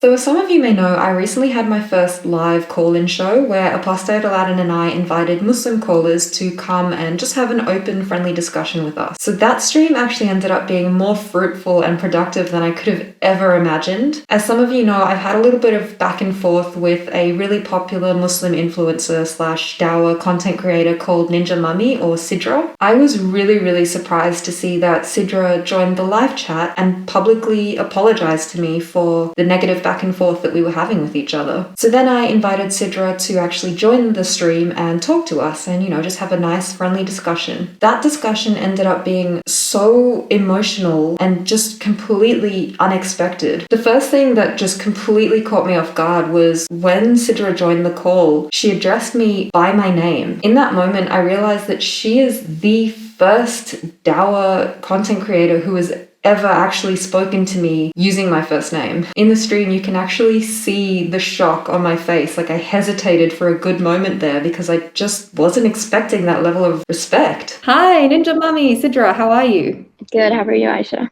So as some of you may know, I recently had my first live call-in show where Apostate Aladdin and I invited Muslim callers to come and just have an open, friendly discussion with us. So that stream actually ended up being more fruitful and productive than I could have ever imagined. As some of you know, I've had a little bit of back and forth with a really popular Muslim influencer slash dawah content creator called Ninja Mummy or Sidra. I was really surprised to see that Sidra joined the live chat and publicly apologized to me for the negative back and forth that we were having with each other. So then I invited Sidra to actually join the stream and talk to us and, just have a nice friendly discussion. That discussion ended up being so emotional and just completely unexpected. The first thing that just completely caught me off guard was when Sidra joined the call, she addressed me by my name. In that moment, I realized that she is the first dawah content creator who has ever actually spoken to me using my first name. In the stream, you can actually see the shock on my face. Like I hesitated for a good moment there because I just wasn't expecting that level of respect. Hi, Ninja Mummy, Sidra, how are you? Good, how are you, Aisha?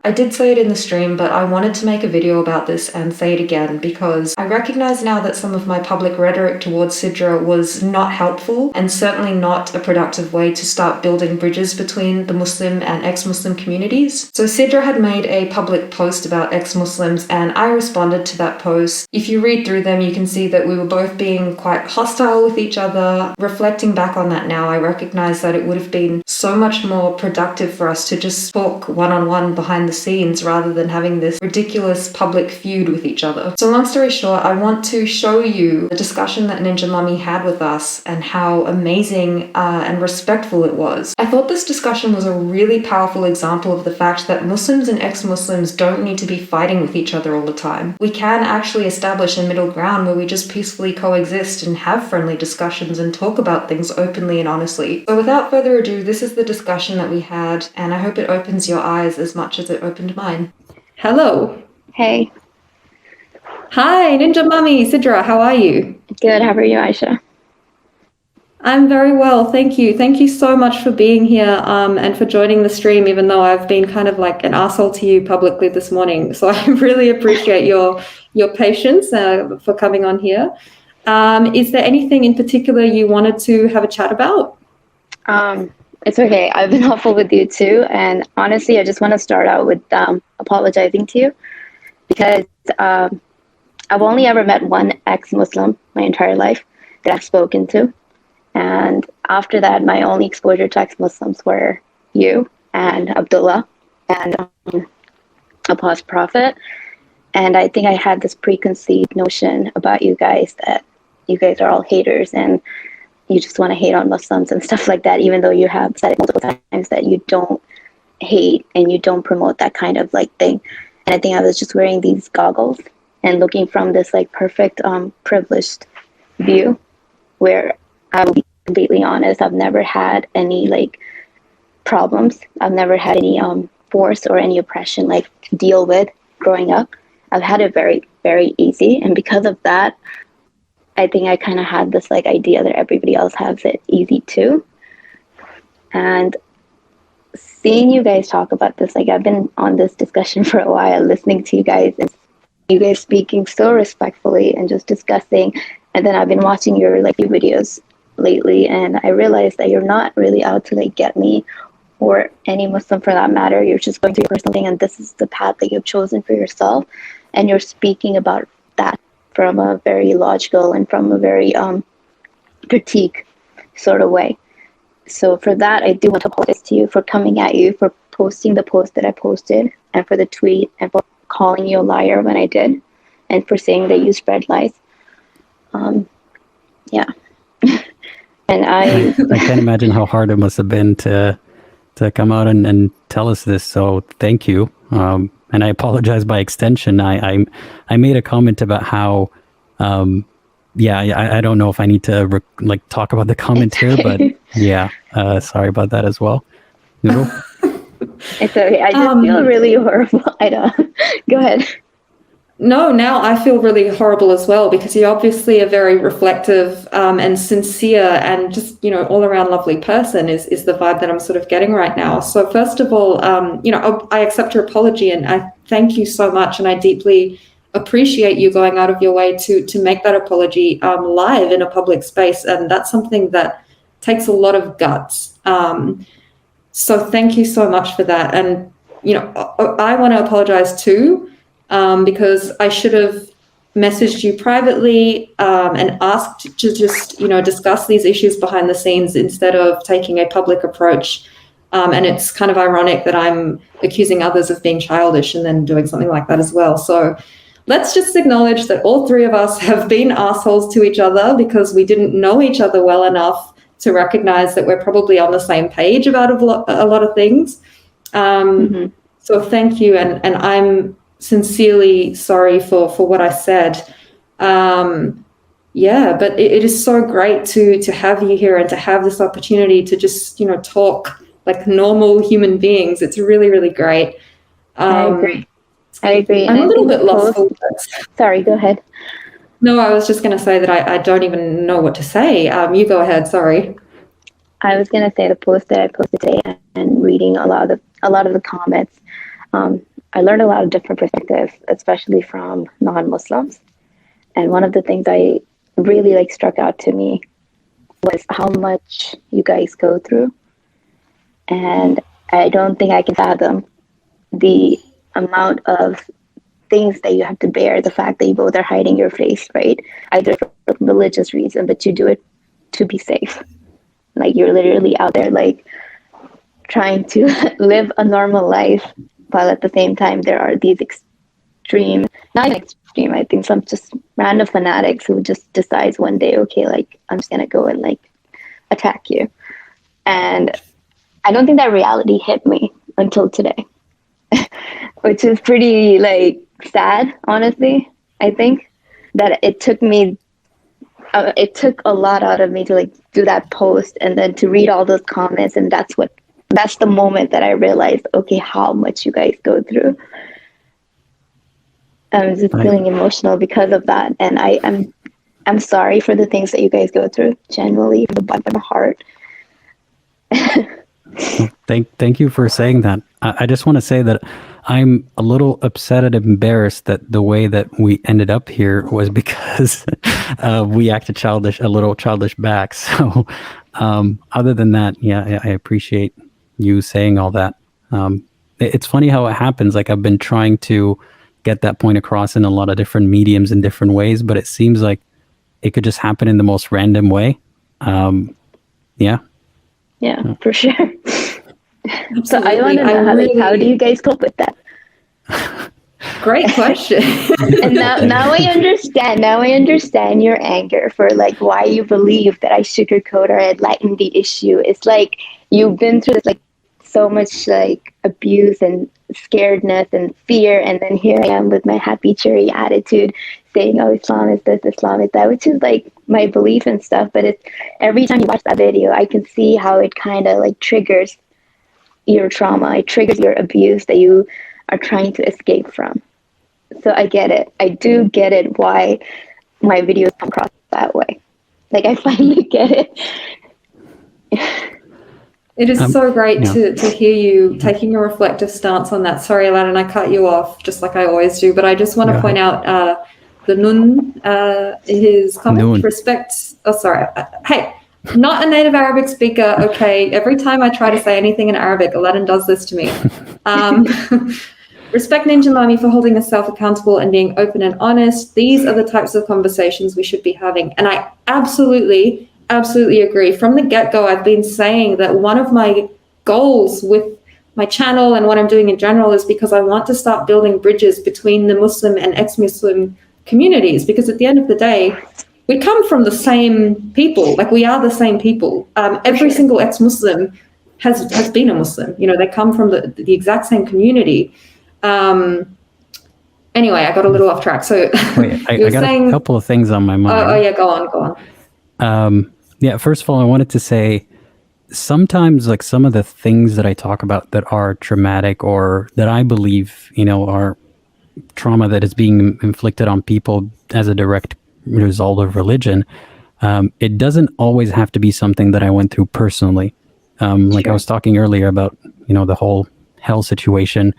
I did say it in the stream, but I wanted to make a video about this and say it again because I recognize now that some of my public rhetoric towards Sidra was not helpful and certainly not a productive way to start building bridges between the Muslim and ex-Muslim communities. So Sidra had made a public post about ex-Muslims and I responded to that post. If you read through them, you can see that we were both being quite hostile with each other. Reflecting back on that now, I recognize that it would have been so much more productive for us to just talk one-on-one behind the scenes rather than having this ridiculous public feud with each other. So long story short, I want to show you the discussion that Ninja Mummy had with us and how amazing and respectful it was. I thought this discussion was a really powerful example of the fact that Muslims and ex-Muslims don't need to be fighting with each other all the time. We can actually establish a middle ground where we just peacefully coexist and have friendly discussions and talk about things openly and honestly. So without further ado, this is the discussion that we had, and I hope it opens your eyes as much as it opened mine. Hello. Hey. Hi, Ninja Mummy, Sidra, how are you? Good, how are you, Aisha? I'm very well, thank you. Thank you so much for being here and for joining the stream, even though I've been kind of like an arsehole to you publicly this morning. So I really appreciate your patience for coming on here. Is there anything in particular you wanted to have a chat about? It's okay. I've been helpful with you too. And honestly, I just want to start out with apologizing to you because I've only ever met one ex-Muslim my entire life that I've spoken to. And after that, my only exposure to ex-Muslims were you and Abdullah and Apostle Prophet. And I think I had this preconceived notion about you guys that you guys are all haters and you just want to hate on Muslims and stuff like that, even though you have said it multiple times that you don't hate and you don't promote that kind of like thing. And I think I was just wearing these goggles and looking from this like perfect privileged view where I will be completely honest, I've never had any like problems. I've never had any force or any oppression like to deal with growing up. I've had it very, very easy. And because of that, I think I kind of had this like idea that everybody else has it easy too. And seeing you guys talk about this, like I've been on this discussion for a while, listening to you guys and you guys speaking so respectfully and just discussing. And then I've been watching your like videos lately and I realized that you're not really out to like get me or any Muslim for that matter. You're just going through your personal thing and this is the path that you've chosen for yourself. And you're speaking about that from a very logical and from a very critique sort of way. So for that, I do want to apologize to you for coming at you, for posting the post that I posted, and for the tweet, and for calling you a liar when I did, and for saying that you spread lies. Yeah. And I can't imagine how hard it must have been to come out and tell us this. So thank you. And I apologize by extension. I made a comment about how, I don't know if I need to talk about the comment here, but yeah, sorry about that as well. Noodle? It's okay. I just feel really horrible. I don't. Go ahead. No, now I feel really horrible as well because you're obviously a very reflective and sincere and just, all around lovely person is the vibe that I'm sort of getting right now. So first of all, I accept your apology and I thank you so much. And I deeply appreciate you going out of your way to make that apology live in a public space. And that's something that takes a lot of guts. So thank you so much for that. And, I want to apologize too. Because I should have messaged you privately and asked to just, discuss these issues behind the scenes instead of taking a public approach. And it's kind of ironic that I'm accusing others of being childish and then doing something like that as well. So let's just acknowledge that all three of us have been assholes to each other because we didn't know each other well enough to recognize that we're probably on the same page about a lot of things. So thank you. And I'm sincerely sorry for what I said. But it is so great to have you here and to have this opportunity to just, talk like normal human beings. It's really, really great. I agree. I'm a little bit lost for words. Sorry, go ahead. No, I was just going to say that I don't even know what to say. You go ahead. Sorry. I was going to say the post that I posted today and reading a lot of the comments. I learned a lot of different perspectives, especially from non-Muslims. And one of the things I really struck out to me was how much you guys go through. And I don't think I can fathom the amount of things that you have to bear, the fact that you both are hiding your face, right? Either for religious reason, but you do it to be safe. Like you're literally out there trying to live a normal life, while at the same time there are these not even extreme, I think some just random fanatics who just decides one day, okay, I'm just gonna go and attack you. And I don't think that reality hit me until today, which is pretty sad, honestly. I think that it took a lot out of me to do that post and then to read all those comments, and that's the moment that I realized, okay, how much you guys go through. I'm just feeling emotional because of that, and I'm sorry for the things that you guys go through, genuinely, from the bottom of my heart. Thank you for saying that. I just want to say that I'm a little upset and embarrassed that the way that we ended up here was because we acted a little childish back. So other than that, yeah, I appreciate you saying all that. It's funny how it happens. I've been trying to get that point across in a lot of different mediums in different ways, but it seems like it could just happen in the most random way. Yeah, for sure. So I want to know how do you guys cope with that? Great question. And now I understand. Now I understand your anger for why you believe that I sugarcoat or I lighten the issue. It's you've been through this so much abuse and scaredness and fear, and then here I am with my happy cheery attitude saying, oh, Islam is this, Islam is that, which is my belief and stuff. But it's every time you watch that video, I can see how it kind of triggers your trauma, it triggers your abuse that you are trying to escape from. So I get it. I do get it why my videos come across that way. I finally get it. It is so great to hear you taking a reflective stance on that. Sorry, Aladdin, I cut you off just like I always do, but I just want to point out the Nun, his comment, respect. Oh, sorry. Hey, not a native Arabic speaker, okay? Every time I try to say anything in Arabic, Aladdin does this to me. Respect Ninja Lami for holding herself accountable and being open and honest. These are the types of conversations we should be having. And I absolutely agree. From the get-go, I've been saying that one of my goals with my channel and what I'm doing in general is because I want to start building bridges between the Muslim and ex-Muslim communities, because at the end of the day, we come from the same people. We are the same people. Every single ex-Muslim has been a Muslim. They come from the exact same community. Anyway, I got a little off track. So wait, I got a couple of things on my mind. Oh yeah, go on. First of all, I wanted to say sometimes some of the things that I talk about that are traumatic or that I believe, are trauma that is being inflicted on people as a direct result of religion, it doesn't always have to be something that I went through personally. Like I was talking earlier about, the whole hell situation.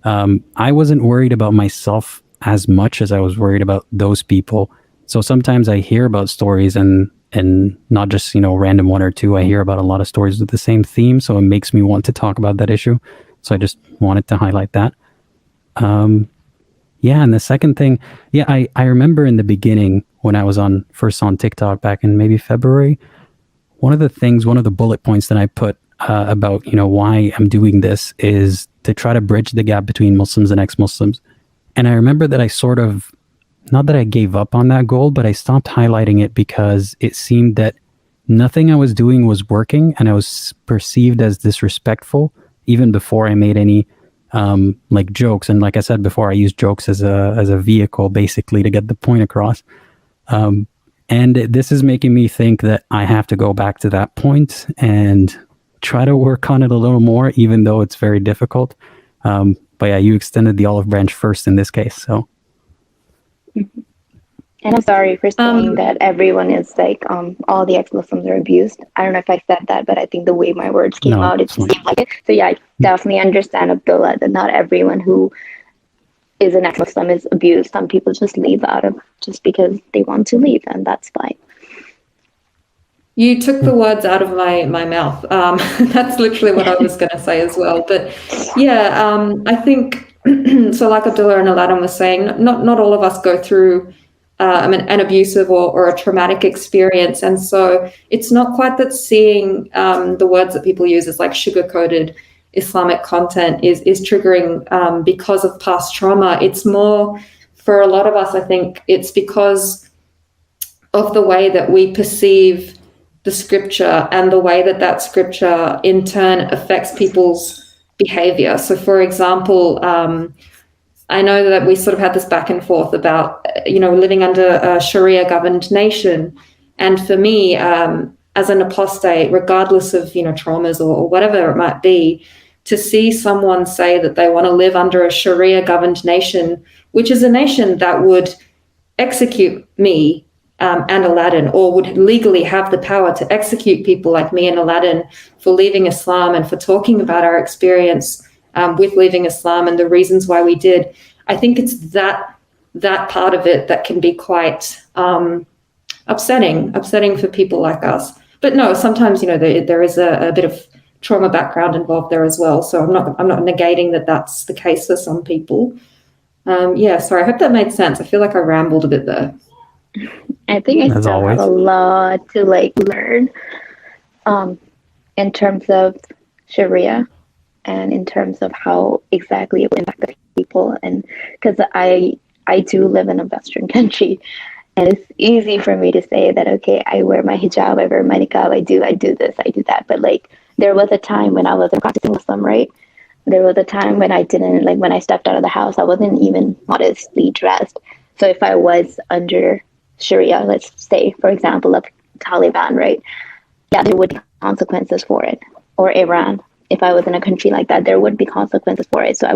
I wasn't worried about myself as much as I was worried about those people. So sometimes I hear about stories and not just, random one or two. I hear about a lot of stories with the same theme. So it makes me want to talk about that issue. So I just wanted to highlight that. Yeah. And the second thing, I remember in the beginning when I was first on TikTok back in maybe February, one of the bullet points that I put about, why I'm doing this is to try to bridge the gap between Muslims and ex-Muslims. And I remember that I sort of, not that I gave up on that goal, but I stopped highlighting it because it seemed that nothing I was doing was working, and I was perceived as disrespectful even before I made any like jokes. And like I said before, I use jokes as a vehicle basically to get the point across. And this is making me think that I have to go back to that point and try to work on it a little more, even though it's very difficult. But yeah, you extended the olive branch first in this case, so. And I'm sorry for saying that everyone is like, all the ex-Muslims are abused. I don't know if I said that, but I think the way my words came out, it just seemed like it. So yeah, I definitely understand, Abdullah, that not everyone who is an ex-Muslim is abused. Some people just leave just because they want to leave, and that's fine. You took the words out of my mouth. That's literally what I was going to say as well. But yeah, I think, so like Abdullah and Aladdin was saying, not all of us go through an abusive or a traumatic experience. And so it's not quite that seeing the words that people use as like sugar-coated Islamic content is triggering because of past trauma. It's more, for a lot of us, I think it's because of the way that we perceive the scripture and the way that scripture in turn affects people's behavior. So for example, I know that we sort of had this back and forth about, living under a Sharia governed nation. And for me, as an apostate, regardless of, traumas or whatever it might be, to see someone say that they want to live under a Sharia governed nation, which is a nation that would execute me and Aladdin, or would legally have the power to execute people like me and Aladdin for leaving Islam and for talking about our experience with leaving Islam and the reasons why we did. I think it's that part of it that can be quite upsetting for people like us. But no, sometimes there is a bit of trauma background involved there as well. So I'm not negating that that's the case for some people. Sorry, I hope that made sense. I feel like I rambled a bit there. I think I still have a lot to learn in terms of Sharia and in terms of how exactly it will impact the people. And because I do live in a Western country, and it's easy for me to say that, okay, I wear my hijab, I wear my niqab, I do this, I do that. But there was a time when I wasn't practicing Muslim, right? There was a time when I didn't, when I stepped out of the house, I wasn't even modestly dressed. So if I was under Sharia, let's say, for example, of Taliban, right? Yeah, there would be consequences for it. Or Iran. If I was in a country like that, there would be consequences for it. So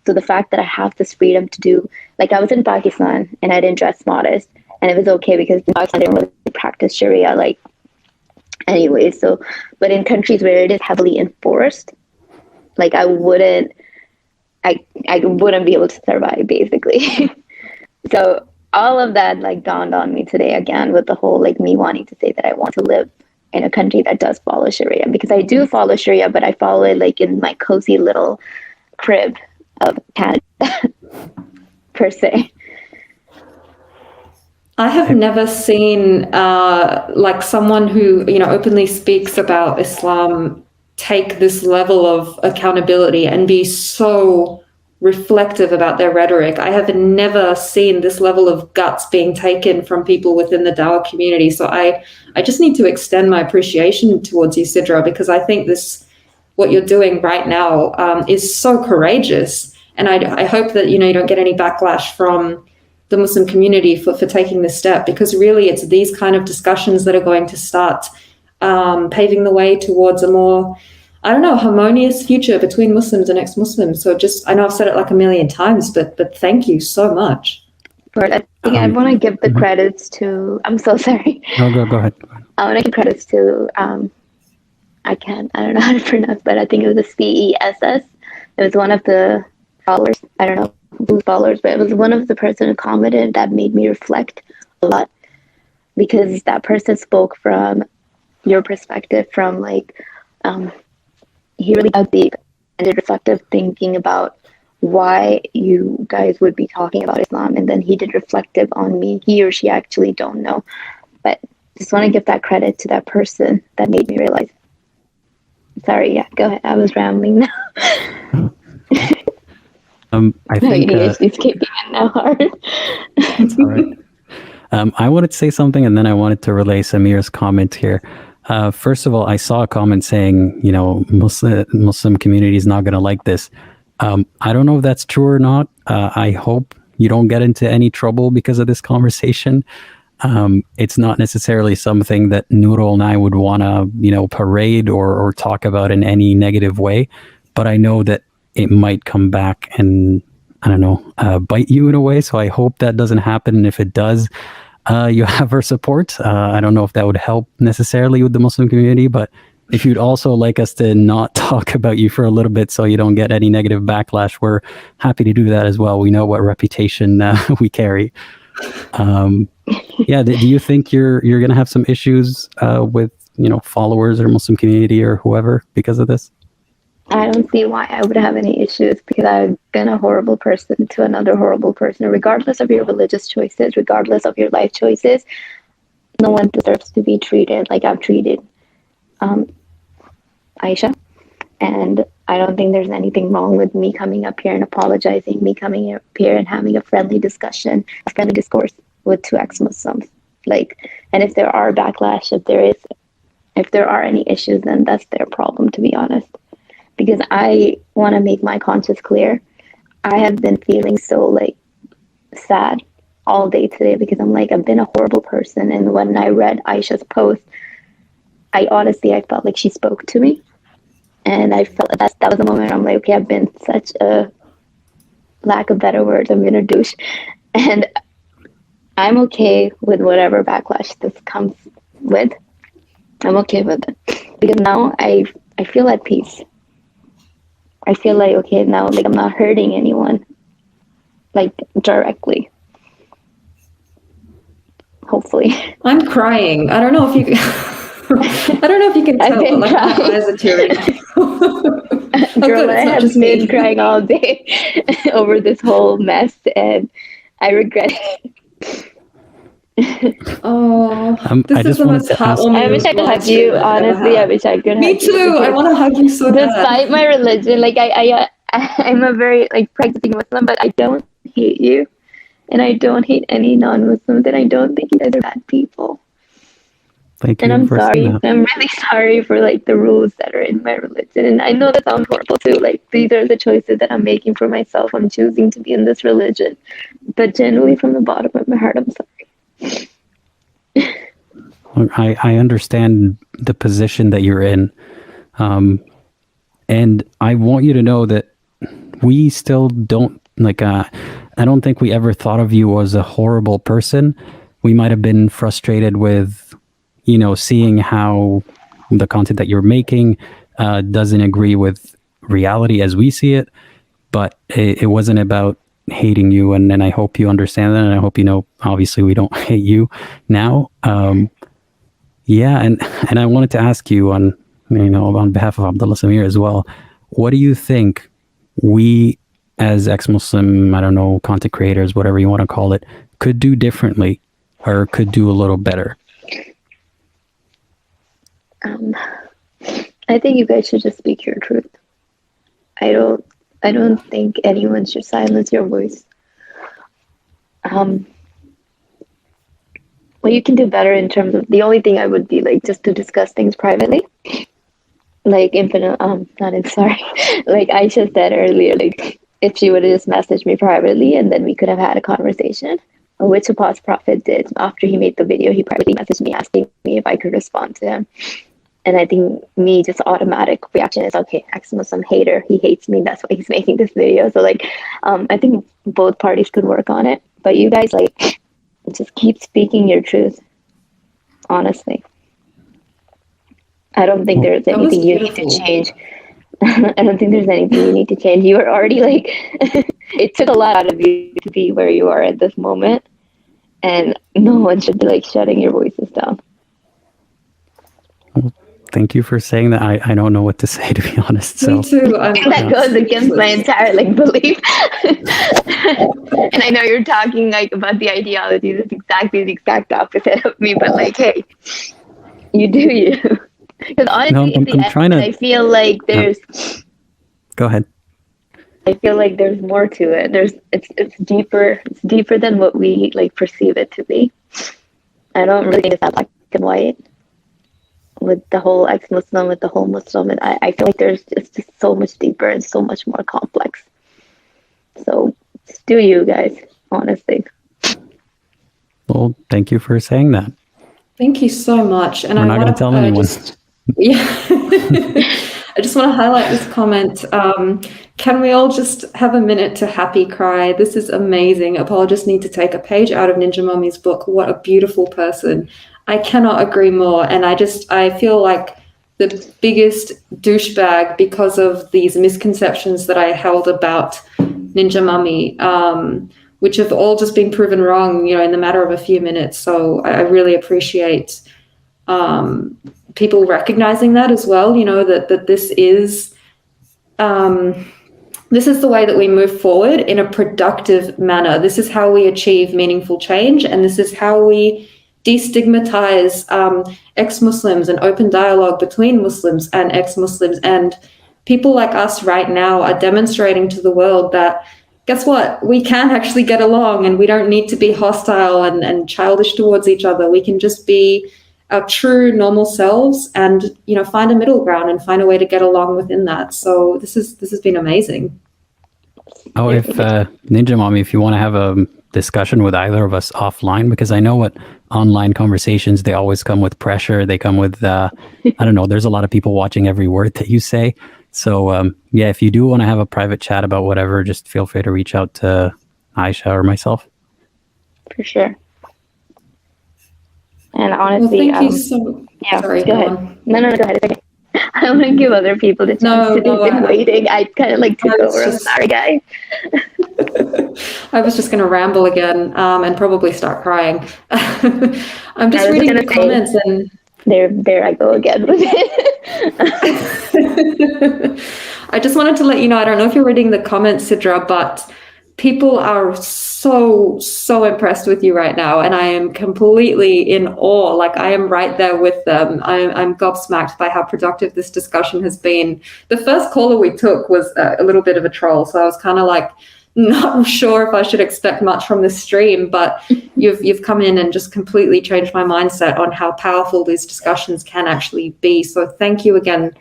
so the fact that I have this freedom to do, I was in Pakistan and I didn't dress modest, and it was okay because in Pakistan, I didn't really practice Sharia, anyway. So, but in countries where it is heavily enforced, I wouldn't be able to survive, basically. So all of that dawned on me today again with the whole me wanting to say that I want to live in a country that does follow Sharia, because I do follow Sharia, but I follow it in my cozy little crib of Canada per se. I have never seen someone who openly speaks about Islam take this level of accountability and be so reflective about their rhetoric. I have never seen this level of guts being taken from people within the Dawah community. So I just need to extend my appreciation towards you, Sidra, because I think what you're doing right now is so courageous. And I hope that you don't get any backlash from the Muslim community for taking this step, because really it's these kind of discussions that are going to start paving the way towards a more I don't know, harmonious future between Muslims and ex-Muslims. So just, I know I've said it like a million times, but thank you so much. But I think I want to give the credits to. I'm so sorry. No, go ahead. I want to give credits to. I don't know how to pronounce, but I think it was the CESS. It was one of the followers. I don't know who's followers, but it was one of the person who commented that made me reflect a lot, because that person spoke from your perspective, from like he really dug deep and did reflective thinking about why you guys would be talking about Islam, and then he did reflective on me. He or she actually don't know, but just want to give that credit to that person that made me realize. Sorry, yeah, go ahead. I was rambling now. I think she's kicking it now hard. it's all right. I wanted to say something, and then I wanted to relay Samir's comment here. First of all, I saw a comment saying, you know, Muslim community is not going to like this. I don't know if that's true or not. I hope you don't get into any trouble because of this conversation. It's not necessarily something that Nurul and I would want to, you know, parade or talk about in any negative way. But I know that it might come back and, I don't know, bite you in a way. So I hope that doesn't happen. And if it does, you have our support. I don't know if that would help necessarily with the Muslim community, but if you'd also like us to not talk about you for a little bit so you don't get any negative backlash, we're happy to do that as well. We know what reputation we carry. Yeah, do you think you're going to have some issues with, you know, followers or Muslim community or whoever because of this? I don't see why I would have any issues, because I've been a horrible person to another horrible person. Regardless of your religious choices, regardless of your life choices, no one deserves to be treated like I've treated Aisha. And I don't think there's anything wrong with me coming up here and apologizing, me coming up here and having a friendly discussion, a friendly discourse with two ex-Muslims. Like, and if there are backlash, if there are any issues, then that's their problem, to be honest. Because I want to make my conscience clear. I have been feeling so like sad all day today, because I'm like, I've been a horrible person. And when I read Aisha's post, I felt like she spoke to me. And I felt that was the moment I'm like, okay, I've been such a, lack of better words, I've been a douche. And I'm okay with whatever backlash this comes with. I'm okay with it. Because now I feel at peace. I feel like, okay, now like I'm not hurting anyone, like directly. Hopefully. I'm crying. I don't know if you can tell, but like my eyes are tearing. Girl, I have been crying all day over this whole mess, and I regret it. This is the most heartwarming. I wish I could hug you. Honestly, I wish I could. Me too. I want to hug you so bad. Despite my religion, like I'm a very like practicing Muslim, but I don't hate you, and I don't hate any non-Muslims, and I don't think you guys are bad people. Thank you. And I'm sorry. I'm really sorry for like the rules that are in my religion, and I know that sounds horrible too. Like, these are the choices that I'm making for myself. I'm choosing to be in this religion, but genuinely from the bottom of my heart, I'm sorry. I understand the position that you're in. And I want you to know that we still don't, like, I don't think we ever thought of you as a horrible person. We might have been frustrated with, you know, seeing how the content that you're making doesn't agree with reality as we see it. But it wasn't about hating you, and I hope you understand that, and I hope you know, obviously we don't hate you now. Yeah, and I wanted to ask you on behalf of Abdullah Samir as well, what do you think we as ex-Muslim, I don't know, content creators, whatever you want to call it, could do differently or could do a little better? I think you guys should just speak your truth. I don't think anyone should silence your voice. What you can do better in terms of, the only thing I would be like, just to discuss things privately. Like like Aisha said earlier, like if she would have just messaged me privately and then we could have had a conversation, which Apostle Prophet did. After he made the video, he privately messaged me asking me if I could respond to him. And I think me just automatic reaction is, okay, ex-Muslim hater, he hates me, that's why he's making this video. So like, I think both parties could work on it. But you guys, like, just keep speaking your truth, honestly. I don't think there's anything you need to change. I don't think there's anything you need to change. You are already like, it took a lot out of you to be where you are at this moment. And no one should be like shutting your voices down. Well, thank you for saying that. I don't know what to say, to be honest. So. Me too. That goes against my entire like belief. And I know you're talking like about the ideology. That's exactly the exact opposite of me. But like, hey, you do you. Because honestly, I'm trying to. I feel like there's. Go ahead. I feel like there's more to it. It's deeper. It's deeper than what we like perceive it to be. I don't really think it's that black and white. With the whole ex-Muslim, with the whole Muslim, and I feel like it's just so much deeper and so much more complex. So, just do you guys, honestly. Well, thank you for saying that. Thank you so much. And I'm not going to tell anyone. I just want to highlight this comment. Can we all just have a minute to happy cry? This is amazing. Apologists need to take a page out of Ninja Mommy's book. What a beautiful person. I cannot agree more. And I feel like the biggest douchebag because of these misconceptions that I held about Ninja Mommy, which have all just been proven wrong, in the matter of a few minutes. So I really appreciate people recognizing that as well, that this is the way that we move forward in a productive manner. This is how we achieve meaningful change, and this is how we destigmatize ex-Muslims and open dialogue between Muslims and ex-Muslims. And people like us right now are demonstrating to the world that, guess what? We can actually get along, and we don't need to be hostile and childish towards each other. We can just be our true normal selves and, find a middle ground and find a way to get along within that. So this has been amazing. Oh, if Ninja Mommy, if you want to have a discussion with either of us offline, because I know what online conversations, they always come with pressure. They come with, I don't know, there's a lot of people watching every word that you say. So if you do want to have a private chat about whatever, just feel free to reach out to Aisha or myself. For sure. And honestly, thank you so. Yeah, sorry, go ahead. on. No, go ahead. It's okay. I want to give other people the chance to do been waiting. I kind of like took over. I'm sorry, guys. I was just going to ramble again and probably start crying. I'm just reading the comments and there I go again with it. I just wanted to let you know, I don't know if you're reading the comments, Sidra, but people are so impressed with you right now, and I am completely in awe. Like, I am right there with them. I'm gobsmacked by how productive this discussion has been. The first caller we took was a little bit of a troll, so I was kind of like not sure if I should expect much from this stream, but you've come in and just completely changed my mindset on how powerful these discussions can actually be. So thank you again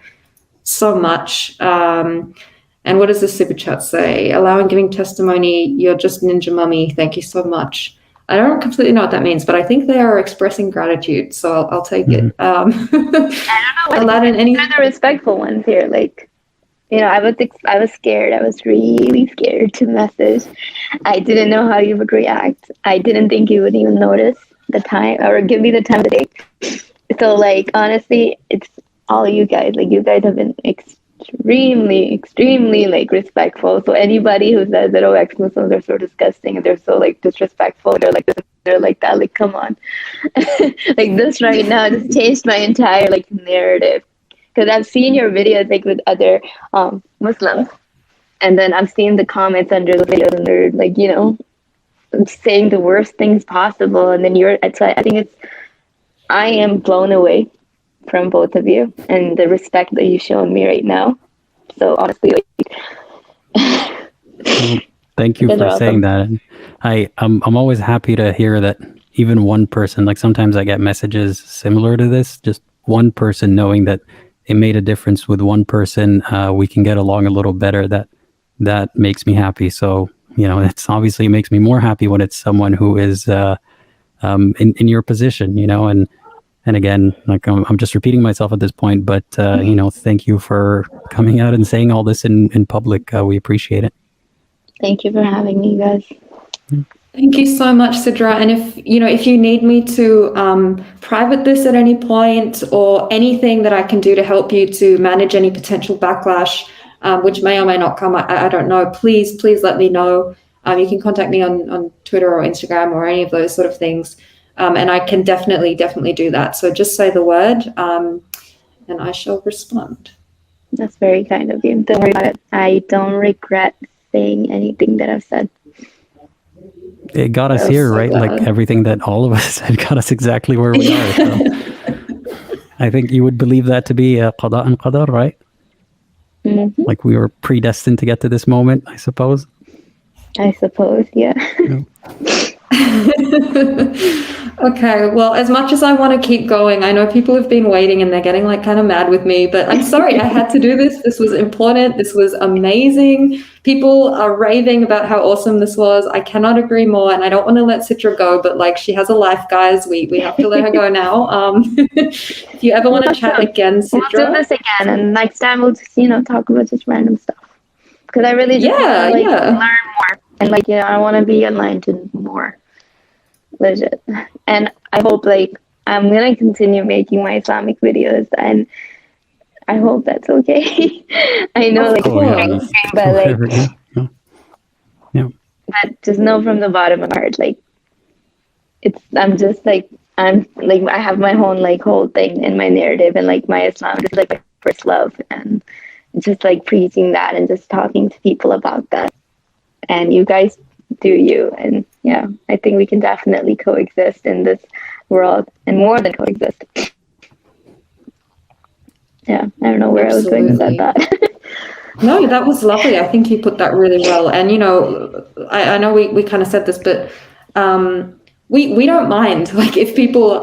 so much. And what does the super chat say? Allowing giving testimony, you're just Ninja Mommy. Thank you so much. I don't completely know what that means, but I think they are expressing gratitude, so I'll take it. I don't know. Aladdin, any? They're the respectful ones here. Like, I was scared. I was really scared to message. I didn't know how you would react. I didn't think you would even notice the time or give me the time of the day. So, like, honestly, it's all you guys. Like, you guys have been extremely like respectful. So anybody who says that, oh, ex-Muslims are so disgusting and they're so like disrespectful, they're like this, they're like that, like, come on. Like, this right now just changed my entire like narrative, because I've seen your videos like with other Muslims, and then I've seen the comments under the videos and they're like, saying the worst things possible, and then I am blown away from both of you and the respect that you've shown me right now. So honestly, thank you for saying that. I'm always happy to hear that even one person, like sometimes I get messages similar to this, just one person knowing that it made a difference with one person, we can get along a little better. That makes me happy. So, it's obviously, it makes me more happy when it's someone who is in your position, and And again, like I'm just repeating myself at this point, but thank you for coming out and saying all this in public. We appreciate it. Thank you for having me, guys. Thank you so much, Sidra. And if you need me to private this at any point, or anything that I can do to help you to manage any potential backlash, which may or may not come, I don't know, please let me know. You can contact me on Twitter or Instagram or any of those sort of things. And I can definitely do that. So just say the word, and I shall respond. That's very kind of you. Don't worry about it. I don't regret saying anything that I've said. It got us here, right? Glad. Like everything that all of us had got us exactly where we are. So I think you would believe that to be qada and qadar, right? Mm-hmm. Like we were predestined to get to this moment, I suppose. I suppose, yeah. Okay, well, as much as I want to keep going, I know people have been waiting and they're getting like kind of mad with me, but I'm sorry, I had to do this. This was important. This was amazing. People are raving about how awesome this was. I cannot agree more, and I don't want to let Sidra go, but like she has a life, guys. We have to let her go now. If you ever want to chat again, Sidra. We'll do this again, and next time we'll just, talk about just random stuff. Because I really just want to learn more. And I want to be enlightened more. Legit. And I hope I'm going to continue making my Islamic videos, and I hope that's okay. I know but just know from the bottom of my heart, I have my own whole thing in my narrative, and my Islam is my first love, and just preaching that and just talking to people about that. And you guys do you, and yeah, I think we can definitely coexist in this world, and more than coexist. Yeah, I don't know where Absolutely. I was going with that. No, that was lovely. I think you put that really well. And I know we kind of said this, but we don't mind if people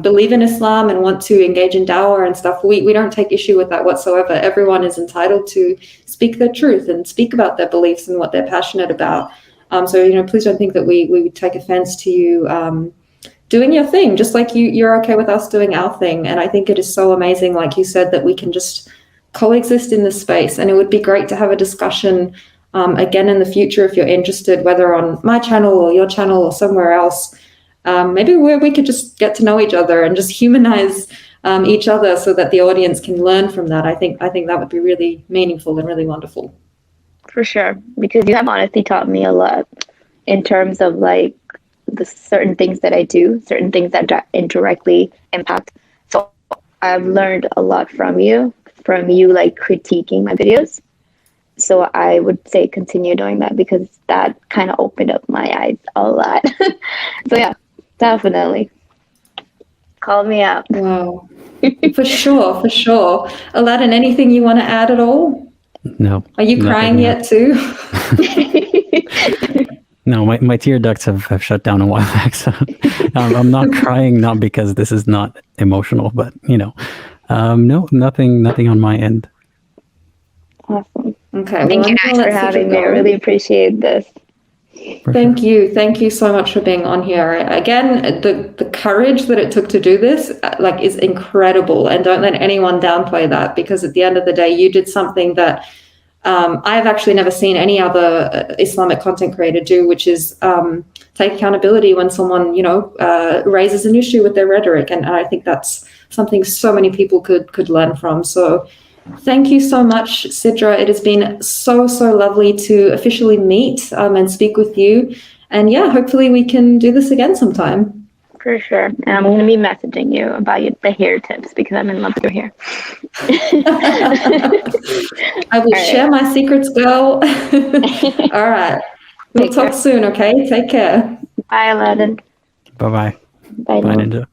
believe in Islam and want to engage in dawah and stuff. We don't take issue with that whatsoever. Everyone is entitled to speak their truth and speak about their beliefs and what they're passionate about. So please don't think that we would take offense to you doing your thing, just like you're okay with us doing our thing. And I think it is so amazing, like you said, that we can just coexist in this space. And it would be great to have a discussion again in the future if you're interested, whether on my channel or your channel or somewhere else. Maybe where we could just get to know each other and just humanize each other so that the audience can learn from that. I think that would be really meaningful and really wonderful. For sure, because you have honestly taught me a lot in terms of the certain things that I do, certain things that indirectly impact. So I've learned a lot from you critiquing my videos. So I would say continue doing that, because that kind of opened up my eyes a lot. So yeah, definitely. Call me out. Wow. For sure. Aladdin, anything you want to add at all? No. Are you crying yet too? No, my tear ducts have shut down a while back. So I'm not crying, not because this is not emotional, but no, nothing on my end. Awesome. Okay. Thank you guys for having me. I really appreciate this. Thank you so much for being on here. Again, the courage that it took to do this is incredible, and don't let anyone downplay that, because at the end of the day you did something that I've actually never seen any other Islamic content creator do, which is take accountability when someone raises an issue with their rhetoric, and I think that's something so many people could learn from. So thank you so much, Sidra. It has been so lovely to officially meet and speak with you. And yeah, hopefully we can do this again sometime. For sure. And I'm going to be messaging you about the hair tips, because I'm in love with your hair. I will share my secrets, girl. All right. We'll talk soon, okay? Take care. Bye, Aladdin. Bye-bye. Bye, Ninja.